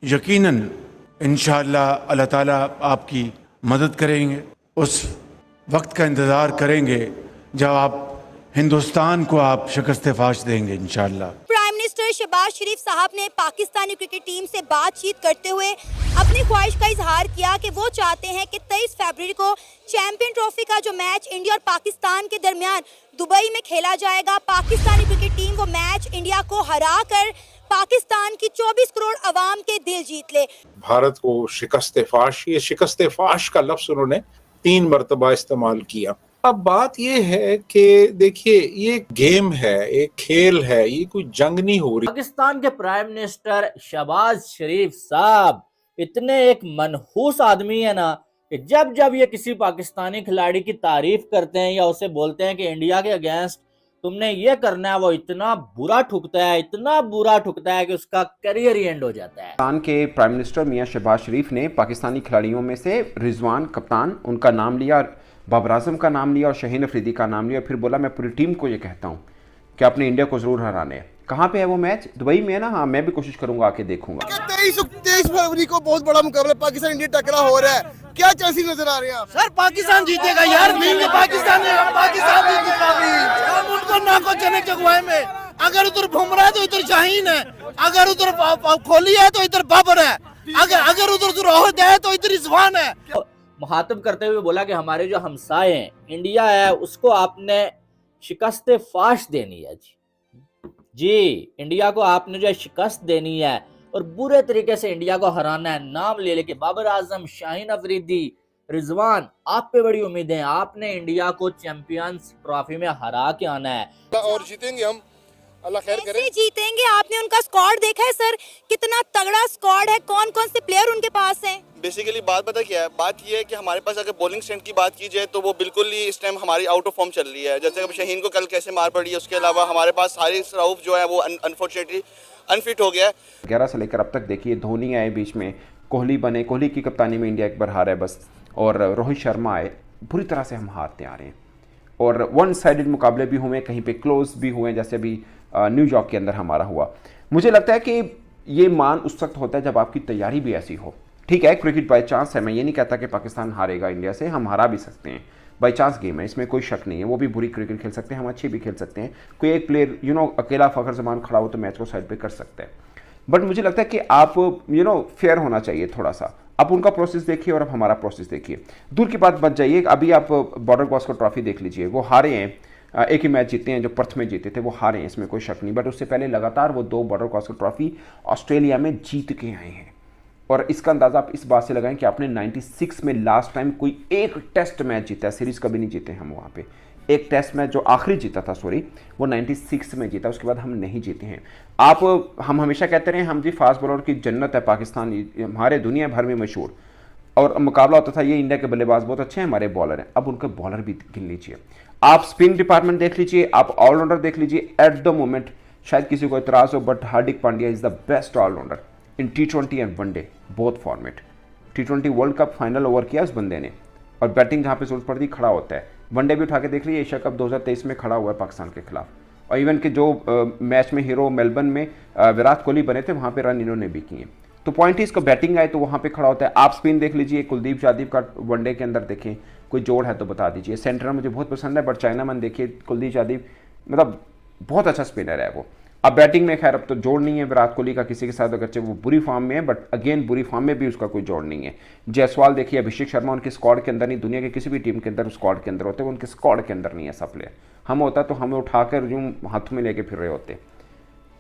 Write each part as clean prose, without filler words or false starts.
यकीनन इंशाअल्लाह अल्लाह ताला आपकी मदद करेंगे। उस वक्त का इंतज़ार करेंगे जब आप हिंदुस्तान को आप शिकस्त फाश देंगे इंशाअल्लाह। प्राइम मिनिस्टर शहबाज शरीफ साहब ने पाकिस्तानी क्रिकेट टीम से बातचीत करते हुए अपनी ख्वाहिश का इजहार किया कि वो चाहते हैं कि 23 फरवरी को चैंपियन ट्रॉफी का जो मैच इंडिया और पाकिस्तान के दरमियान दुबई में खेला जाएगा, पाकिस्तानी क्रिकेट टीम वो मैच इंडिया को हरा कर पाकिस्तान की 24 करोड़ अवाम के दिल जीत ले। भारत को शिकस्त फाश, ये शिकस्त फाश का लफ्ज उन्होंने 3 मरतबा इस्तेमाल किया। अब बात ये है कि देखिए, ये गेम है, एक खेल है, ये कोई जंग नहीं हो रही। पाकिस्तान के प्राइम मिनिस्टर शहबाज शरीफ साहब इतने एक मनहूस आदमी है ना कि जब जब ये किसी पाकिस्तानी खिलाड़ी की तारीफ करते हैं या उसे बोलते हैं कि इंडिया के अगेंस्ट तुमने ये करना है, वो इतना बुरा ठुकता है, इतना बुरा ठुकता है कि उसका करियर ही एंड हो जाता है। पाकिस्तान के प्राइम मिनिस्टर मियां शहबाज शरीफ ने पाकिस्तानी खिलाड़ियों में से रिजवान कप्तान उनका नाम लिया, बाबर आजम का नाम लिया और शाहीन अफरीदी का नाम लिया। फिर बोला मैं पूरी टीम को ये कहता हूँ कि आपने इंडिया को जरूर हराने है। कहाँ पे है वो मैच? दुबई में है ना? हाँ, मैं भी कोशिश करूंगा, आके देखूंगा। 23 फरवरी को बहुत बड़ा मुकाबला पाकिस्तान इंडिया टकरा हो रहा है, क्या चांसेस नजर आ रहे हैं? सर पाकिस्तान जीतेगा यार, पाकिस्तान जीतेगा। हम उनको नाको चने चगवाए में, अगर उधर बुमराह है तो इधर शाहीन है, अगर उधर कोहली है तो इधर बाबर है, अगर उधर रोहित है तो इधर रिजवान है। मुखातब करते हुए बोला कि हमारे जो हमसाए हैं इंडिया है उसको आपने शिकस्त फाश देनी है जी, इंडिया को आपने जो शिकस्त देनी है और बुरे तरीके से इंडिया को हराना है। नाम ले लेके बाबर आजम, शाहीन अफरीदी, रिजवान, आप पे बड़ी उम्मीदें हैं। आपने इंडिया को चैंपियंस ट्रॉफी में हरा के आना है और जीतेंगे हम, अल्लाह खैर करे। जीतेंगे। आपने उनका स्क्वाड देखा है सर, कितना तगड़ा स्क्वाड है, कौन कौन से प्लेयर उनके पास हैं? बेसिकली बात पता क्या है, बात ये है कि हमारे पास अगर बॉलिंग स्ट्रेंथ की बात की जाए तो वो बिल्कुल ही इस टाइम हमारी आउट ऑफ फॉर्म चल रही है। जैसे अब शाहीन को कल कैसे मार पड़ी है, उसके अलावा हमारे पास हारिस रऊफ जो है वो अनफॉर्चुनेटली अनफिट हो गया है। 11 से लेकर अब तक देखिए, धोनी आए बीच में, कोहली बने, कोहली की कप्तानी में इंडिया एक बार हारा है बस, और रोहित शर्मा आए। बुरी तरह से हम हारते आ रहे हैं और वन साइडेड मुकाबले भी हुए, कहीं पे क्लोज भी हुए, जैसे अभी न्यूयॉर्क के अंदर हमारा हुआ। मुझे लगता है कि ये मान उस वक्त होता है जब आपकी तैयारी भी ऐसी हो। ठीक है, क्रिकेट बाई चांस है, मैं ये नहीं कहता कि पाकिस्तान हारेगा इंडिया से, हम हारा भी सकते हैं, बाई चांस गेम है, इसमें कोई शक नहीं है। वो भी बुरी क्रिकेट खेल सकते हैं, हम अच्छी भी खेल सकते हैं। कोई एक प्लेयर अकेला फ़खर जमान खड़ा हो तो मैच को साइड पे कर सकते हैं। बट मुझे लगता है कि आप फेयर होना चाहिए थोड़ा सा। आप उनका प्रोसेस देखिए और आप हमारा प्रोसेस देखिए, दूर की बात बच जाइए। अभी आप बॉर्डर गावस्कर ट्रॉफी देख लीजिए, वो हारे हैं, एक ही मैच जीते हैं जो पर्थ में जीते थे, वो हारे हैं, इसमें कोई शक नहीं। बट उससे पहले लगातार वो 2 बॉर्डर गावस्कर ट्रॉफी ऑस्ट्रेलिया में जीत के आए हैं। और इसका अंदाज़ा आप इस बात से लगाएं कि आपने 96 में लास्ट टाइम कोई एक टेस्ट मैच जीता है, सीरीज़ कभी नहीं जीते हम वहाँ पे। एक टेस्ट मैच जो आखिरी जीता था, सॉरी, वो 96 में जीता, उसके बाद हम नहीं जीते हैं। हम हमेशा कहते रहे हम जी फास्ट बॉलर की जन्नत है पाकिस्तान, हमारे दुनिया भर में मशहूर, और मुकाबला होता था ये इंडिया के बल्लेबाज बहुत अच्छे हैं, हमारे बॉलर हैं। अब उनके बॉलर भी गिन लीजिए, आप स्पिन डिपार्टमेंट देख लीजिए, आप ऑलराउंडर देख लीजिए। एट द मोमेंट शायद किसी को इतराज़ हो, but Hardik Pandya is the best all-rounder in T20 and one day both format. T20 world cup final over किया उस बंदे ने, और बैटिंग जहाँ पे जरूरत पड़ती खड़ा होता है। वनडे भी उठा के देख लीजिए, एशिया कप 2023 में खड़ा हुआ है पाकिस्तान के खिलाफ। और इवन के जो मैच में हीरो मेलबर्न में विराट कोहली बने थे, वहाँ पे रन इन्होंने भी किए। तो पॉइंट ही इसको बैटिंग आए तो वहाँ पे खड़ा होता है। आप स्पिन देख लीजिए, कुलदीप यादव का वनडे के अंदर देखें, कोई जोड़ है तो बता दीजिए। सेंटर मुझे बहुत पसंद है, बट चाइना मैन देखिए, कुलदीप यादव मतलब बहुत अच्छा स्पिनर है वो। अब बैटिंग में खैर अब तो जोड़ नहीं है विराट कोहली का किसी के साथ, अगरचे वो बुरी फॉर्म में है, बट अगेन बुरी फॉर्म में भी उसका कोई जोड़ नहीं है। जायसवाल देखिए, अभिषेक शर्मा उनके स्क्वाड के अंदर नहीं, दुनिया के किसी भी टीम के अंदर स्क्वाड के अंदर होते हैं, उनके स्क्वाड के अंदर नहीं है सब प्लेयर। हम होता तो हमें उठाकर यूँ हाथों में लेके फिर रहे होते।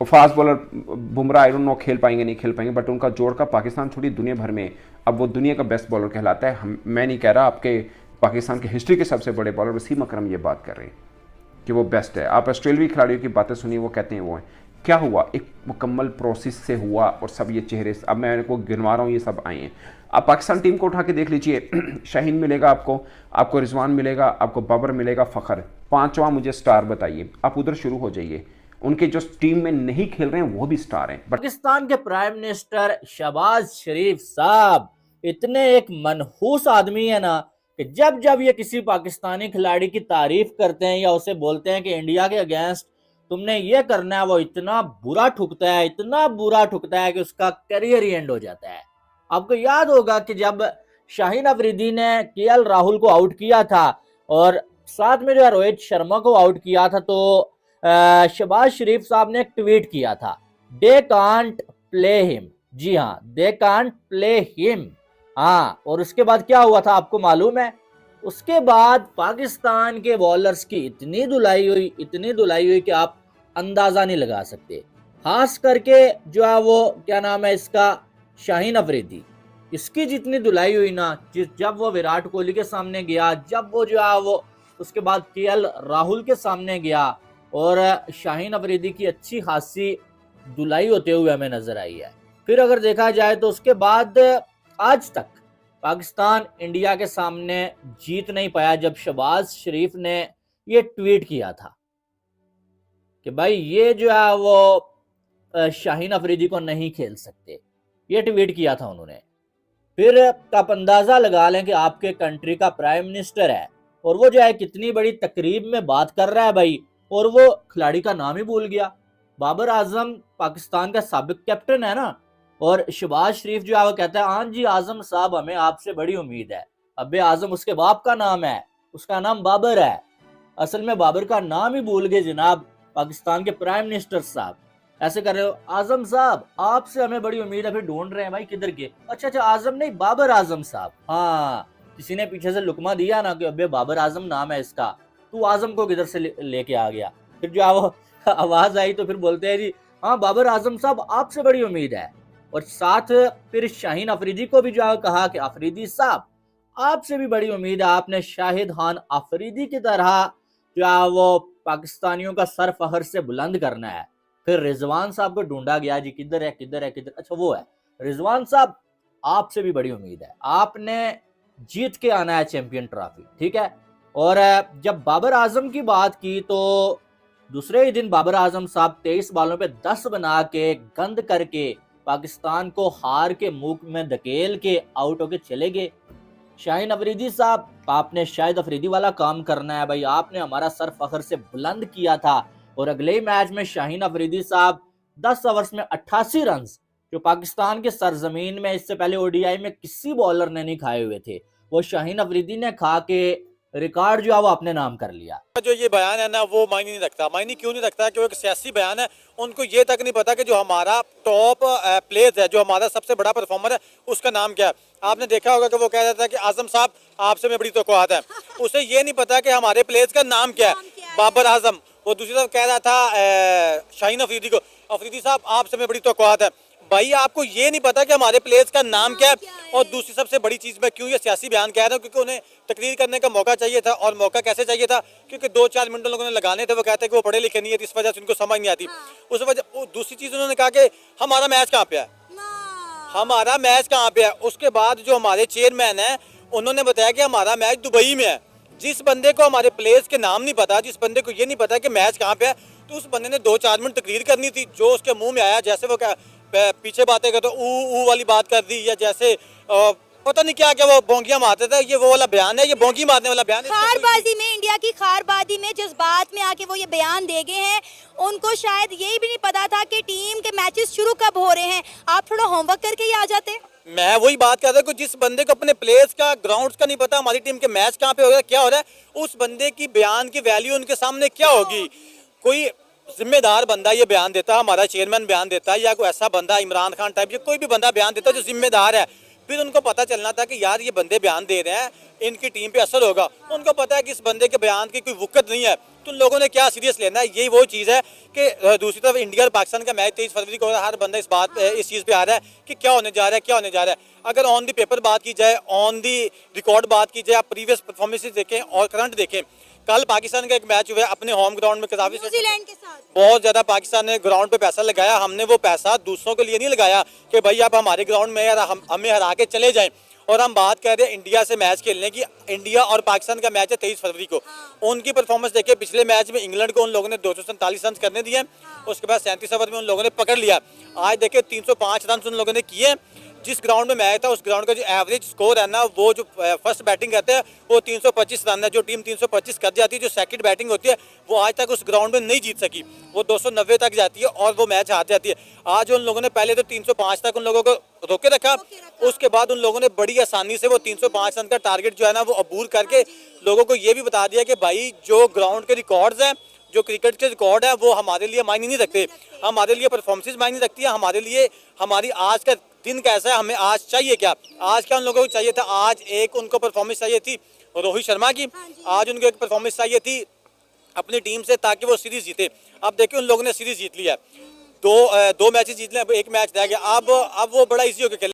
और fast bowler Bumrah I don't know खेल पाएंगे नहीं खेल पाएंगे, बट उनका जोड़ का पाकिस्तान छोड़ी दुनिया भर में अब वो दुनिया का बेस्ट बॉलर कहलाता है। मैं नहीं कह रहा, आपके पाकिस्तान की हिस्ट्री के सबसे बड़े बॉलर वसीम अकरम ये बात कर रहे हैं कि वो बेस्ट है। आप ऑस्ट्रेलियाई खिलाड़ियों की बातें सुनिए, वो कहते हैं वो हैं। क्या हुआ, एक मुकम्मल प्रोसेस से हुआ, और सब ये चेहरे अब मैं इनको गिनवा रहा हूँ, ये सब आए हैं। आप पाकिस्तान टीम को उठा के देख लीजिए, शाहीन मिलेगा आपको रिजवान मिलेगा, आपको बाबर मिलेगा, फ़खर, 5वां मुझे स्टार बताइए। आप उधर शुरू हो जाइए, उनके जो टीम में नहीं खेल रहे हैं वो भी स्टार हैं। पाकिस्तान के प्राइम मिनिस्टर शहबाज शरीफ साहब इतने एक मनहूस आदमी है ना कि जब जब ये किसी पाकिस्तानी खिलाड़ी की तारीफ करते हैं या उसे बोलते हैं कि इंडिया के अगेंस्ट तुमने ये करना है, वो इतना बुरा ठुकता है, इतना बुरा ठुकता है कि उसका करियर ही एंड हो जाता है। आपको याद होगा कि जब शाहीन अफरीदी ने केएल राहुल को आउट किया था और साथ में जो है रोहित शर्मा को आउट किया था, तो शहबाज शरीफ साहब ने एक ट्वीट किया था, दे कांट प्ले हिम। जी हाँ, दे कांट प्ले हिम। हाँ, और उसके बाद क्या हुआ था आपको मालूम है? उसके बाद पाकिस्तान के बॉलर्स की इतनी धुलाई हुई कि आप अंदाजा नहीं लगा सकते। खास करके जो है वो क्या नाम है इसका, शाहीन अफरीदी, इसकी जितनी धुलाई हुई ना, जब वो विराट कोहली के सामने गया, जब वो जो है वो उसके बाद केएल राहुल के सामने गया, और शाहीन अफरीदी की अच्छी खासी धुलाई होते हुए हमें नजर आई है। फिर अगर देखा जाए तो उसके बाद आज तक पाकिस्तान इंडिया के सामने जीत नहीं पाया, जब शहबाज शरीफ ने ये ट्वीट किया था कि भाई ये जो है वो शाहीन अफरीदी को नहीं खेल सकते, ये ट्वीट किया था उन्होंने। फिर आप अंदाजा लगा लें कि आपके कंट्री का प्राइम मिनिस्टर है और वो जो है कितनी बड़ी तकरीब में बात कर रहा है भाई, और वो खिलाड़ी का नाम ही भूल गया। बाबर आजम पाकिस्तान का साबिक कैप्टन है ना, और शहबाज शरीफ जो है वो कहता है हाँ जी आजम साहब, हमें आपसे बड़ी उम्मीद है। अबे आजम उसके बाप का नाम है, उसका नाम बाबर है। असल में बाबर का नाम ही भूल गए जनाब पाकिस्तान के प्राइम मिनिस्टर साहब। ऐसे कर रहे हो, आजम साहब आपसे हमें बड़ी उम्मीद है, फिर ढूंढ रहे हैं भाई किधर के। अच्छा आजम नहीं, बाबर आजम साहब। हाँ, किसी ने पीछे से लुकमा दिया ना कि अबे बाबर आजम नाम है इसका, तू आजम को किधर से लेके आ गया। फिर जो वो आवाज आई तो फिर बोलते हैं जी हाँ बाबर आजम साहब आपसे बड़ी उम्मीद है। और साथ फिर शाहीन अफरीदी को भी जो कहा कि अफरीदी साहब आपसे भी बड़ी उम्मीद है, आपने शाहिद खान अफरीदी की तरह जो वो पाकिस्तानियों का सर फखर से बुलंद करना है। फिर रिजवान साहब को ढूंढा गया जी, किधर है किधर है किधर, अच्छा वो है रिजवान साहब, आपसे भी बड़ी उम्मीद है, आपने जीत के आना है चैंपियन ट्रॉफी, ठीक है। और जब बाबर आजम की बात की तो दूसरे ही दिन बाबर आजम साहब 23 बालों पे 10 बना के गंद करके पाकिस्तान को हार के मुंह में धकेल के आउट होके चले गए। शाहीन अफरीदी साहब, आपने शाहिद अफरीदी वाला काम करना है भाई, आपने हमारा सर फखर से बुलंद किया था। और अगले ही मैच में शाहीन अफरीदी साहब 10 ओवर्स में 88 रन, जो पाकिस्तान के सरजमीन में इससे पहले ओडीआई में किसी बॉलर ने नहीं खाए हुए थे, वो शाहीन अफरीदी ने खा के रिकॉर्ड जो है वो अपने नाम कर लिया। जो ये बयान है ना वो मायने नहीं रखता। मायने क्यों नहीं रखता? कि वो एक सियासी बयान है। उनको ये तक नहीं पता कि जो हमारा टॉप प्लेयर है, जो हमारा सबसे बड़ा परफॉर्मर है, उसका नाम क्या है। आपने देखा होगा कि वो कह रहा था कि आजम साहब आपसे में बड़ी तौक़ुआत है। उसे ये नहीं पता कि हमारे प्लेयर्स का नाम क्या है। बाबर आजम वो दूसरी तरफ कह रहा था शाहीन अफरीदी को, अफरीदी साहब आपसे में बड़ी तौक़ुआत है। भाई आपको ये नहीं पता कि हमारे प्लेयर्स का नाम क्या है। और दूसरी सबसे बड़ी चीज़ मैं क्यों ये सियासी बयान कह रहा हूँ, क्योंकि उन्हें तकरीर करने का मौका चाहिए था। और मौका कैसे चाहिए था? क्योंकि 2-4 मिनट लोगों ने लगाने थे। वो कहते हैं कि वो पढ़े लिखे नहीं है, इस वजह से उनको समझ नहीं आती। उस वजह दूसरी चीज़ उन्होंने कहा कि हमारा मैच कहाँ पे है, हमारा मैच कहाँ पे है। उसके बाद जो हमारे चेयरमैन है उन्होंने बताया कि हमारा मैच दुबई में है। जिस बंदे को हमारे प्लेयर्स के नाम नहीं पता, जिस बंदे को ये नहीं पता कि मैच कहाँ पे है, तो उस बंदे ने 2-4 मिनट तकरीर करनी थी। जो उसके मुंह में आया, जैसे वो क्या पीछे बातें करते ऊ वाली बात कर दी, या जैसे पता नहीं क्या क्या वो बोंगियां मारते थे, ये वो वाला बयान है, ये बोंगी मारने वाला बयान है। खारबाजी में, इंडिया की खारबाजी में जज्बात में आके वो ये बयान दे गए हैं। उनको शायद यही भी नहीं पता था कि टीम के मैचेस शुरू कब हो रहे हैं। आप थोड़ा होमवर्क करके ही आ जाते। मैं वही बात कर रहा हूँ, जिस बंदे को अपने प्लेयर्स का, ग्राउंड्स का नहीं पता, हमारी टीम के मैच कहाँ पे हो रहा है, क्या हो रहा है, उस बंदे की बयान की वैल्यू उनके सामने क्या होगी। कोई जिम्मेदार बंदा ये बयान देता, हमारा चेयरमैन बयान देता, या कोई ऐसा बंदा इमरान खान टाइप, या कोई भी बंदा बयान देता जो जिम्मेदार है, फिर उनको पता चलना था कि यार ये बंदे बयान दे रहे हैं, इनकी टीम पे असर होगा। उनको पता है कि इस बंदे के बयान की कोई वक़्त नहीं है, तो उन लोगों ने क्या सीरियस लेना है। यही वो चीज़ है कि दूसरी तरफ इंडिया और पाकिस्तान का मैच 23 फरवरी को, हर बंदा इस चीज़ पे आ रहा है कि क्या होने जा रहा है, क्या होने जा रहा है। अगर ऑन दी पेपर बात की जाए, ऑन दी रिकॉर्ड बात की जाए, आप प्रीवियस परफॉर्मेंसेज देखें और करंट देखें। कल पाकिस्तान का एक मैच हुआ है अपने होम ग्राउंड में न्यूजीलैंड के साथ। बहुत ज़्यादा पाकिस्तान ने ग्राउंड पे पैसा लगाया। हमने वो पैसा दूसरों के लिए नहीं लगाया कि भाई आप हमारे ग्राउंड में यार हमें हरा के चले जाएं। और हम बात कर रहे हैं इंडिया से मैच खेलने की। इंडिया और पाकिस्तान का मैच है 23 फरवरी को। उनकी परफॉर्मेंस देखिए, पिछले मैच में इंग्लैंड को उन लोगों ने 247 रन करने दिए, उसके बाद 37 ओवर में उन लोगों ने पकड़ लिया। आज देखिए 305 रन उन लोगों ने किए, जिस ग्राउंड में मैच था उस ग्राउंड का जो एवरेज स्कोर है ना, वो जो फर्स्ट बैटिंग करते हैं वो 325 रन है। जो टीम 325 कर जाती है, जो सेकंड बैटिंग होती है वो आज तक उस ग्राउंड में नहीं जीत सकी, वो 290 तक जाती है और वो मैच हार जाती है। आज उन लोगों ने पहले तो 305 तक उन लोगों को रोके रखा, उसके बाद उन लोगों ने बड़ी आसानी से वो 305 रन का टारगेट जो है ना वो अबूर करके लोगों को ये भी बता दिया कि भाई जो ग्राउंड के रिकॉर्ड्स हैं, जो क्रिकेट के रिकॉर्ड है, वो हमारे लिए मायने नहीं रखते, हमारे लिए परफॉर्मेंस मायने रखती है, हमारे लिए हमारी आज का दिन कैसा है, हमें आज चाहिए क्या। आज क्या उन लोगों को चाहिए था, आज एक उनको परफॉर्मेंस चाहिए थी रोहित शर्मा की, आज उनको एक परफॉर्मेंस चाहिए थी अपनी टीम से ताकि वो सीरीज जीते। अब देखिए उन लोगों ने सीरीज जीत लिया, दो मैचेस जीत लिया, एक मैच रह गया। अब वो बड़ा इजी हो गया।